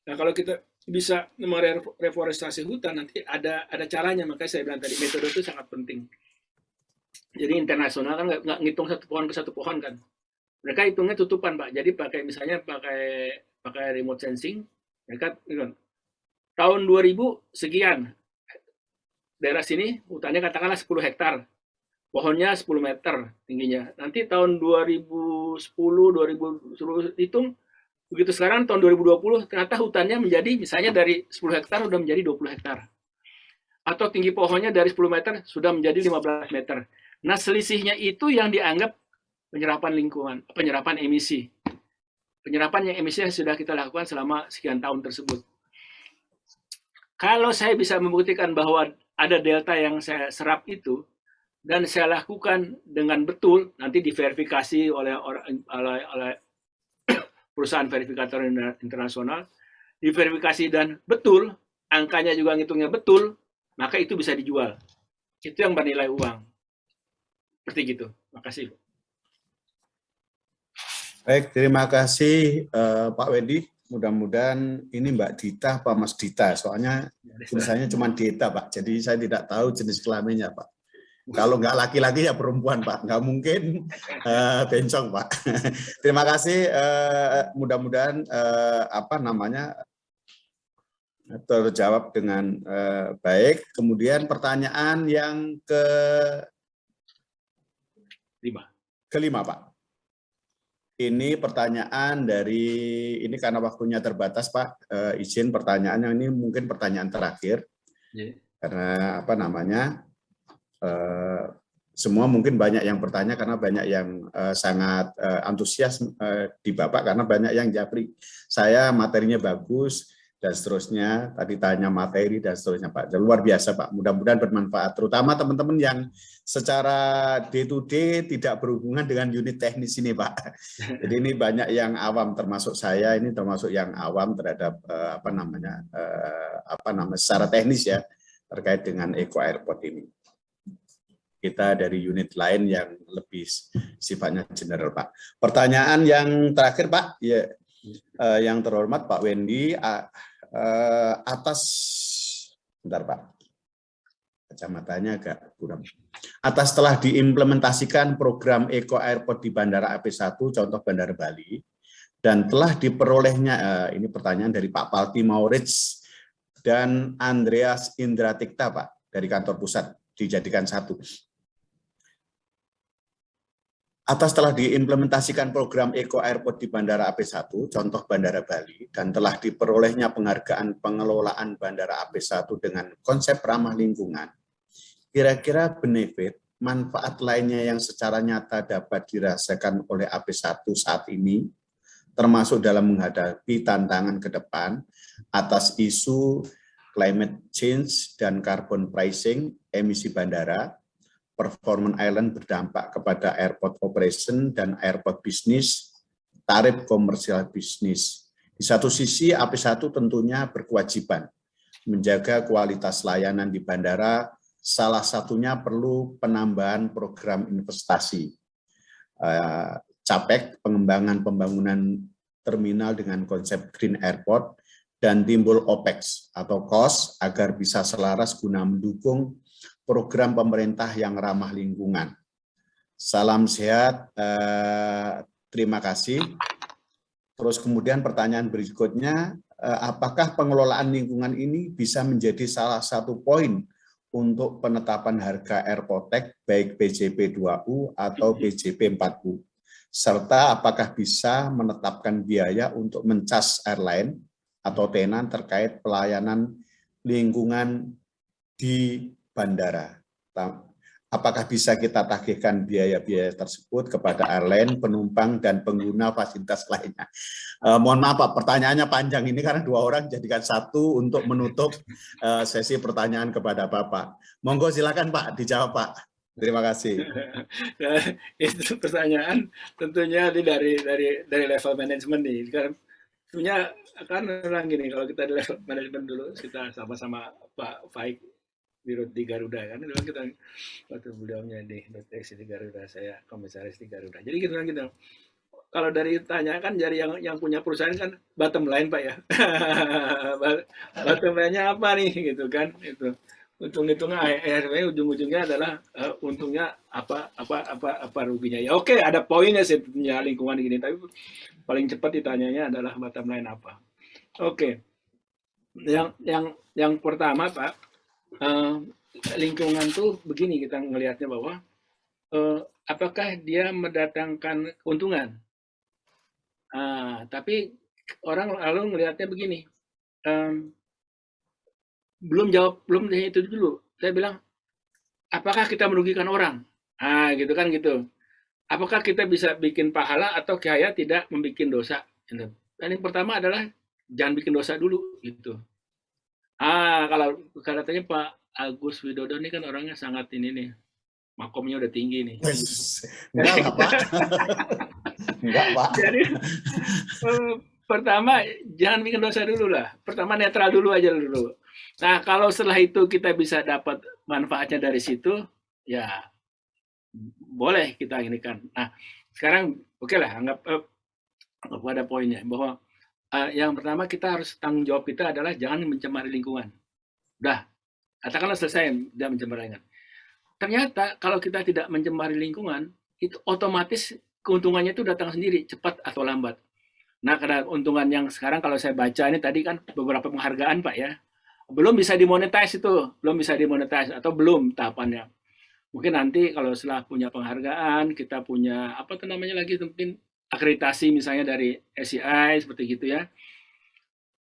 Nah kalau kita bisa mereforestasi hutan, nanti ada caranya, makanya saya bilang tadi metode itu sangat penting. Jadi internasional kan nggak ngitung satu pohon ke satu pohon kan. Mereka hitungnya tutupan Pak. Jadi misalnya pakai remote sensing, mereka tahun 2000 sekian daerah sini hutannya katakanlah 10 hektar, pohonnya 10 meter tingginya. Nanti tahun 2010, 2000 hitung begitu, sekarang tahun 2020 ternyata hutannya menjadi misalnya dari 10 hektar sudah menjadi 20 hektar. Atau tinggi pohonnya dari 10 meter sudah menjadi 15 meter. Nah, selisihnya itu yang dianggap penyerapan lingkungan, penyerapan emisi. Penyerapan yang emisi yang sudah kita lakukan selama sekian tahun tersebut. Kalau saya bisa membuktikan bahwa ada delta yang saya serap itu, dan saya lakukan dengan betul, nanti diverifikasi oleh perusahaan verifikator internasional, diverifikasi dan betul, angkanya juga ngitungnya betul, maka itu bisa dijual. Itu yang bernilai uang. Seperti gitu. Makasih.
Baik, terima kasih Pak Wendy. Mudah-mudahan ini Mbak Dita apa Mas Dita, soalnya tulisannya cuma Dita Pak, jadi saya tidak tahu jenis kelaminnya Pak. Kalau nggak laki-laki ya perempuan Pak, nggak mungkin bencong Pak. Terima kasih, mudah-mudahan terjawab dengan baik. Kemudian pertanyaan yang kelima Pak. Ini pertanyaan ini karena waktunya terbatas Pak, izin pertanyaannya ini mungkin pertanyaan terakhir. Karena semua mungkin banyak yang bertanya karena banyak yang sangat antusias di Bapak karena banyak yang japri. Saya materinya bagus dan seterusnya, tadi tanya materi dan seterusnya Pak. Luar biasa Pak, mudah-mudahan bermanfaat. Terutama teman-teman yang secara day to day tidak berhubungan dengan unit teknis ini Pak. Jadi ini banyak yang awam, termasuk saya ini termasuk yang awam terhadap secara teknis ya terkait dengan Eco Airport ini. Kita dari unit lain yang lebih sifatnya general Pak. Pertanyaan yang terakhir Pak, ya, yang terhormat Pak Wendy, bentar Pak, kacamatanya agak kurang. Atas telah diimplementasikan program Eco Airport di Bandara AP1, contoh Bandara Bali, dan telah diperolehnya, ini pertanyaan dari Pak Palti Maurits dan Andreas Indratikta Pak, dari kantor pusat, dijadikan satu. Atas telah diimplementasikan program Eco Airport di Bandara AP1, contoh Bandara Bali, dan telah diperolehnya penghargaan pengelolaan Bandara AP1 dengan konsep ramah lingkungan, kira-kira benefit, manfaat lainnya yang secara nyata dapat dirasakan oleh AP1 saat ini, termasuk dalam menghadapi tantangan ke depan atas isu climate change dan carbon pricing, emisi bandara, performance island berdampak kepada airport operation dan airport bisnis, tarif komersial bisnis. Di satu sisi, AP1 tentunya berkewajiban menjaga kualitas layanan di bandara, salah satunya perlu penambahan program investasi. CAPEK, pengembangan pembangunan terminal dengan konsep Green Airport, dan timbul OPEX atau cost agar bisa selaras guna mendukung program pemerintah yang ramah lingkungan. Salam sehat, terima kasih. Terus kemudian pertanyaan berikutnya, apakah pengelolaan lingkungan ini bisa menjadi salah satu poin untuk penetapan harga Airportech baik BJP 2U atau BJP 4U? Serta apakah bisa menetapkan biaya untuk mencas airline atau tenan terkait pelayanan lingkungan di bandara. Apakah bisa kita tagihkan biaya-biaya tersebut kepada airline, penumpang, dan pengguna fasilitas lainnya? Mohon maaf Pak, pertanyaannya panjang ini karena dua orang jadikan satu untuk menutup sesi pertanyaan kepada Bapak. Monggo silakan Pak, dijawab Pak. Terima kasih.
Itu pertanyaan tentunya dari level manajemen nih. Tentunya kan orang gini, kalau kita di level manajemen dulu, kita sama-sama Pak Faik di Garuda kan, itu kita waktu beliaunya di deteksi di Garuda, saya komisaris di Garuda. Jadi kita kalau dari tanya kan dari yang punya perusahaan kan bottom line Pak ya. Bottom line-nya apa nih gitu kan, itu untung-hitungnya akhirnya ujung-ujungnya adalah untungnya apa ruginya ya. Oke, ada poinnya sih tentunya lingkungan gini, tapi paling cepat ditanyanya adalah bottom line apa. Oke. Yang pertama Pak, lingkungan tuh begini kita ngelihatnya bahwa apakah dia mendatangkan keuntungan. Tapi orang lalu ngelihatnya begini, belum itu dulu. Saya bilang, apakah kita merugikan orang? Gitu kan gitu. Apakah kita bisa bikin pahala atau kayak tidak membuat dosa? Gitu. Dan yang pertama adalah jangan bikin dosa dulu gitu. Kalau katanya Pak Agus Widodo ini kan orangnya sangat ini nih, makomnya udah tinggi nih.
Enggak lah Pak. Enggak Pak.
Jadi pertama jangan bikin dosa dulu lah. Pertama netral dulu aja dulu. Nah kalau setelah itu kita bisa dapat manfaatnya dari situ, ya boleh kita ini kan. Nah sekarang oke lah anggap pada poinnya bahwa yang pertama kita harus tanggung jawab kita adalah jangan mencemari lingkungan. Udah, katakanlah selesai tidak mencemari lingkungan. Ternyata kalau kita tidak mencemari lingkungan, itu otomatis keuntungannya itu datang sendiri, cepat atau lambat. Nah, karena keuntungan yang sekarang kalau saya baca ini tadi kan beberapa penghargaan Pak ya, belum bisa dimonetize itu, belum bisa dimonetize atau belum tahapannya. Mungkin nanti kalau setelah punya penghargaan, kita punya apa tuh namanya lagi mungkin akreditasi misalnya dari SCI seperti gitu ya.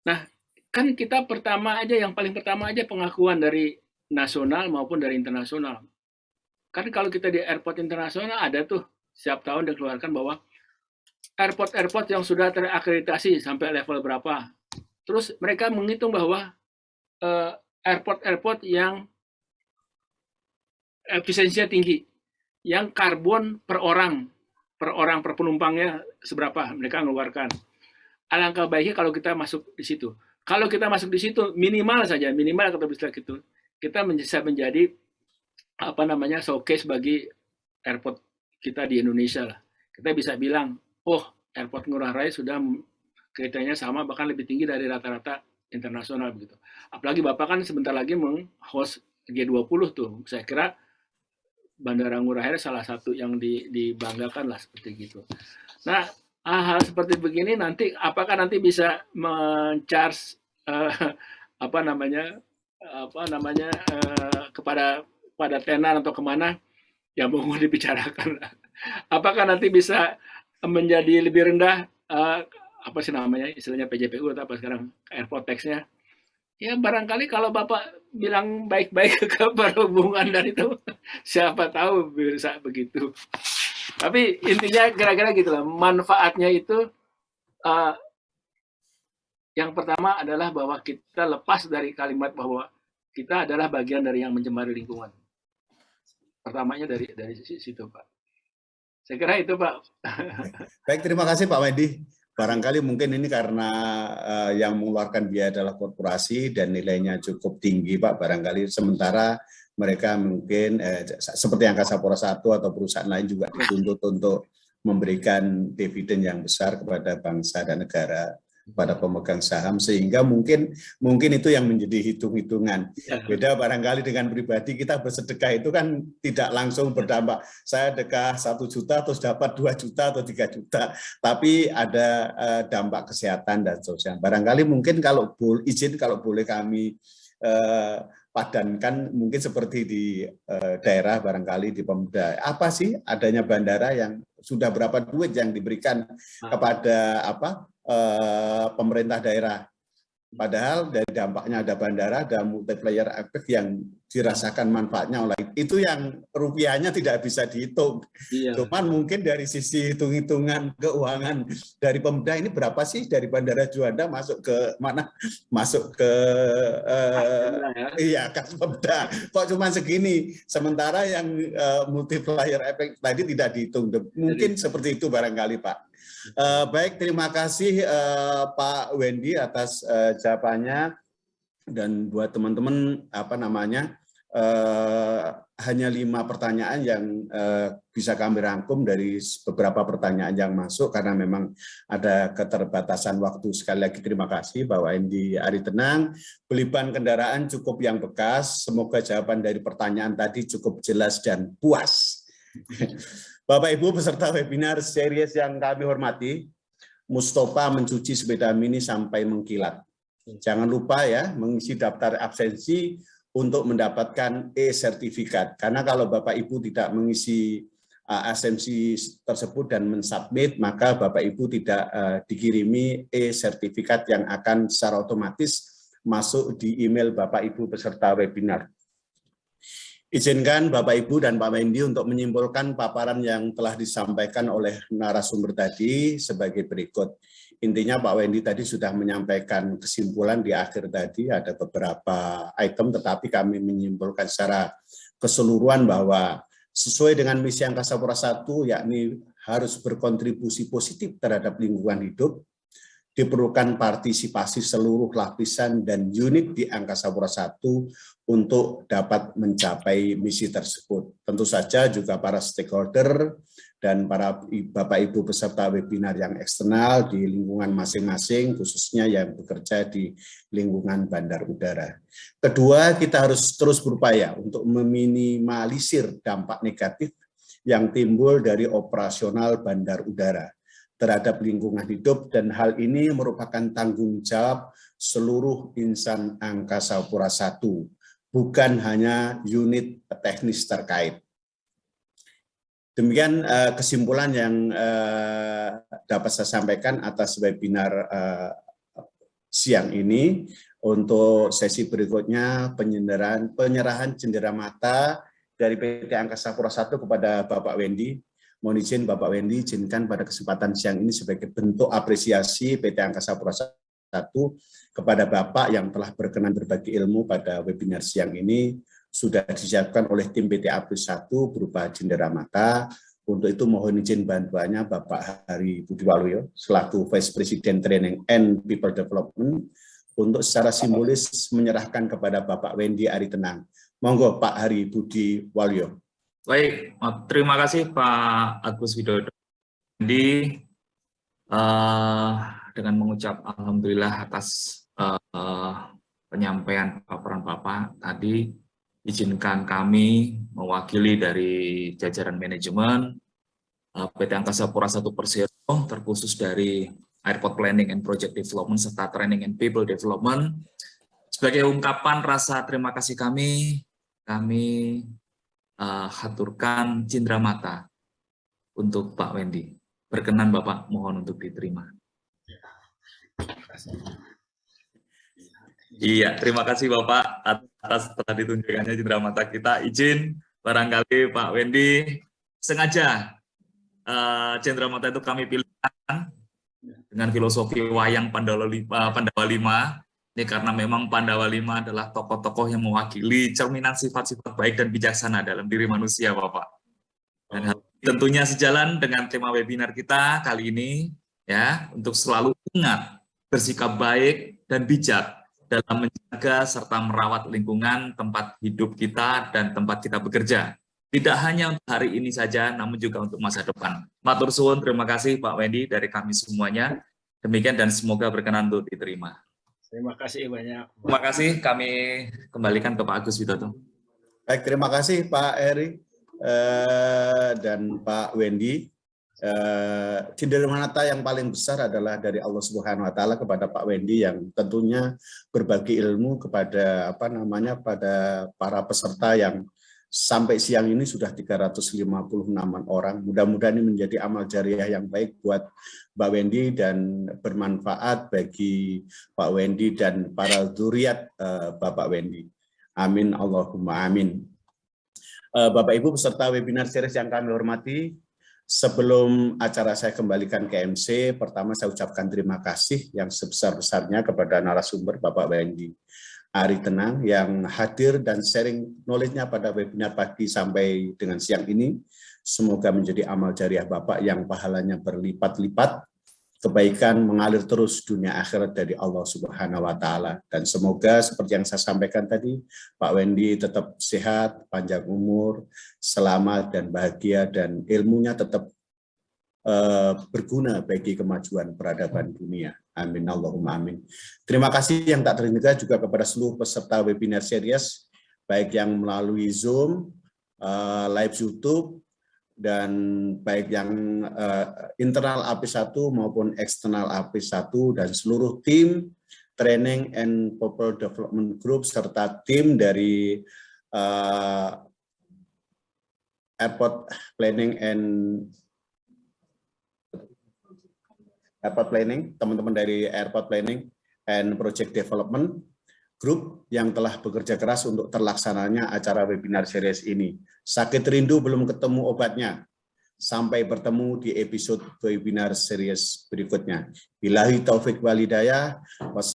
Nah, kan kita pertama aja yang paling pertama aja pengakuan dari nasional maupun dari internasional. Kan kalau kita di airport internasional ada tuh setiap tahun dikeluarkan bahwa airport-airport yang sudah terakreditasi sampai level berapa. Terus mereka menghitung bahwa airport-airport yang efisiensinya tinggi, yang karbon per orang per penumpangnya seberapa mereka mengeluarkan. Alangkah baiknya kalau kita masuk di situ. Kalau kita masuk di situ minimal saja, minimal kita bisa gitu, kita bisa menjadi apa namanya showcase bagi airport kita di Indonesia lah. Kita bisa bilang, oh airport Ngurah Rai sudah kriterianya sama bahkan lebih tinggi dari rata-rata internasional begitu. Apalagi Bapak kan sebentar lagi meng-host G20 tuh. Saya kira Bandara Ngurah Rai salah satu yang dibanggakan lah seperti gitu. Nah, hal seperti begini nanti apakah nanti bisa men-charge apa namanya kepada tenan atau kemana ya mau dibicarakan. Apakah nanti bisa menjadi lebih rendah apa sih namanya istilahnya PJPU atau apa sekarang airport tax-nya? Ya barangkali kalau Bapak bilang baik-baik ke perhubungan dan itu siapa tahu bisa begitu. Tapi intinya kira-kira gitulah manfaatnya itu yang pertama adalah bahwa kita lepas dari kalimat bahwa kita adalah bagian dari yang mencemari lingkungan. Pertamanya dari situ Pak. Saya kira itu Pak.
Baik, terima kasih Pak Wendy. Barangkali mungkin ini karena yang mengeluarkan biaya adalah korporasi dan nilainya cukup tinggi Pak. Barangkali sementara mereka mungkin seperti Angkasa Pura I atau perusahaan lain juga dituntut untuk memberikan dividen yang besar kepada bangsa dan negara, pada pemegang saham, sehingga mungkin itu yang menjadi hitung-hitungan. Beda barangkali dengan pribadi, kita bersedekah itu kan tidak langsung berdampak. Saya sedekah 1 juta terus dapat 2 juta atau 3 juta, tapi ada dampak kesehatan dan sosial. Barangkali mungkin kalau boleh kami padankan mungkin seperti di daerah barangkali di Pemda. Apa sih adanya bandara yang sudah berapa duit yang diberikan kepada pemerintah daerah. Padahal dari dampaknya ada bandara, ada multiplier efek yang dirasakan manfaatnya oleh itu yang rupiahnya tidak bisa dihitung. Iya. Cuman mungkin dari sisi hitung-hitungan keuangan dari Pemda ini berapa sih dari Bandara Juanda masuk ke mana? Masuk ke iya kas Pemda. Kok cuma segini? Sementara yang multiplier efek tadi tidak dihitung. Mungkin seperti itu barangkali Pak. Baik, terima kasih Pak Wendy atas jawabannya, dan buat teman-teman hanya 5 pertanyaan yang bisa kami rangkum dari beberapa pertanyaan yang masuk karena memang ada keterbatasan waktu. Sekali lagi terima kasih Pak Wendy Aritenang. Beli ban kendaraan cukup yang bekas. Semoga jawaban dari pertanyaan tadi cukup jelas dan puas. Bapak Ibu peserta webinar series yang kami hormati, Mustofa mencuci sepeda mini sampai mengkilat. Jangan lupa ya mengisi daftar absensi untuk mendapatkan e-sertifikat. Karena kalau Bapak Ibu tidak mengisi absensi tersebut dan mensubmit, maka Bapak Ibu tidak dikirimi e-sertifikat yang akan secara otomatis masuk di email Bapak Ibu peserta webinar. Izinkan Bapak Ibu dan Pak Wendy untuk menyimpulkan paparan yang telah disampaikan oleh narasumber tadi sebagai berikut. Intinya Pak Wendy tadi sudah menyampaikan kesimpulan di akhir tadi, ada beberapa item, tetapi kami menyimpulkan secara keseluruhan bahwa sesuai dengan misi Angkasa Pura I, yakni harus berkontribusi positif terhadap lingkungan hidup, diperlukan partisipasi seluruh lapisan dan unit di Angkasa Pura I untuk dapat mencapai misi tersebut. Tentu saja juga para stakeholder dan para Bapak Ibu peserta webinar yang eksternal di lingkungan masing-masing, khususnya yang bekerja di lingkungan bandar udara. Kedua, kita harus terus berupaya untuk meminimalisir dampak negatif yang timbul dari operasional bandar udara terhadap lingkungan hidup, dan hal ini merupakan tanggung jawab seluruh insan Angkasa Pura I, bukan hanya unit teknis terkait. Demikian kesimpulan yang dapat saya sampaikan atas webinar siang ini. Untuk sesi berikutnya penyerahan cenderamata dari PT Angkasa Pura I kepada Bapak Wendy. Mohon izin Bapak Wendy, izinkan pada kesempatan siang ini sebagai bentuk apresiasi PT Angkasa Pura I kepada Bapak yang telah berkenan berbagi ilmu pada webinar siang ini, sudah disiapkan oleh tim PT Apris 1 berupa cenderamata. Untuk itu mohon izin bantuannya Bapak Hari Budi Waluyo selaku Vice President Training and People Development untuk secara simbolis menyerahkan kepada Bapak Wendy Aritenang. Monggo Pak Hari Budi Waluyo.
Baik, terima kasih Pak Agus Widodo. Jadi dengan mengucap alhamdulillah atas penyampaian paparan Bapak tadi, izinkan kami mewakili dari jajaran manajemen PT Angkasa Pura I Persero, terkhusus dari Airport Planning and Project Development serta Training and People Development, sebagai ungkapan rasa terima kasih kami haturkan cindramata untuk Pak Wendy. Berkenan Bapak, mohon untuk diterima. Iya, terima kasih Bapak atas telah ditunjukkannya cindramata kita. Izin barangkali Pak Wendy sengaja cindramata itu kami pilihkan dengan filosofi wayang Pandawa 5. Ini karena memang Pandawa 5 adalah tokoh-tokoh yang mewakili cerminan sifat-sifat baik dan bijaksana dalam diri manusia, Bapak. Dan tentunya sejalan dengan tema webinar kita kali ini, ya, untuk selalu ingat bersikap baik dan bijak dalam menjaga serta merawat lingkungan tempat hidup kita dan tempat kita bekerja. Tidak hanya untuk hari ini saja, namun juga untuk masa depan. Matur suwun, terima kasih Pak Wendy dari kami semuanya. Demikian dan semoga berkenan untuk diterima.
Terima kasih banyak.
Terima kasih, kami kembalikan ke Pak Agus Widodo.
Baik, terima kasih Pak Eri dan Pak Wendy. Cindramata yang paling besar adalah dari Allah Subhanahu Wa Taala kepada Pak Wendy yang tentunya berbagi ilmu kepada pada para peserta yang sampai siang ini sudah 356 orang. Mudah-mudahan ini menjadi amal jariah yang baik buat Mbak Wendy dan bermanfaat bagi Pak Wendy dan para zuriat Bapak Wendy. Amin Allahumma amin. Bapak Ibu peserta webinar series yang kami hormati, sebelum acara saya kembalikan ke MC, pertama saya ucapkan terima kasih yang sebesar-besarnya kepada narasumber Bapak Wendy Aritenang yang hadir dan sharing knowledge-nya pada webinar pagi sampai dengan siang ini. Semoga menjadi amal jariah Bapak yang pahalanya berlipat-lipat, kebaikan mengalir terus dunia akhirat dari Allah Subhanahu Wa Taala. Dan semoga seperti yang saya sampaikan tadi, Pak Wendy tetap sehat, panjang umur, selamat dan bahagia, dan ilmunya tetap berguna bagi kemajuan peradaban dunia. Amin Allahumma amin. Terima kasih yang tak terhingga juga kepada seluruh peserta webinar series, baik yang melalui Zoom, live YouTube, dan baik yang internal APRIS 1 maupun eksternal APRIS 1 dan seluruh tim Training and People Development Group serta tim dari Airport Planning, teman-teman dari Airport Planning and Project Development, grup yang telah bekerja keras untuk terlaksananya acara webinar series ini. Sakit rindu belum ketemu obatnya. Sampai bertemu di episode webinar series berikutnya. Billahi taufik walhidayah.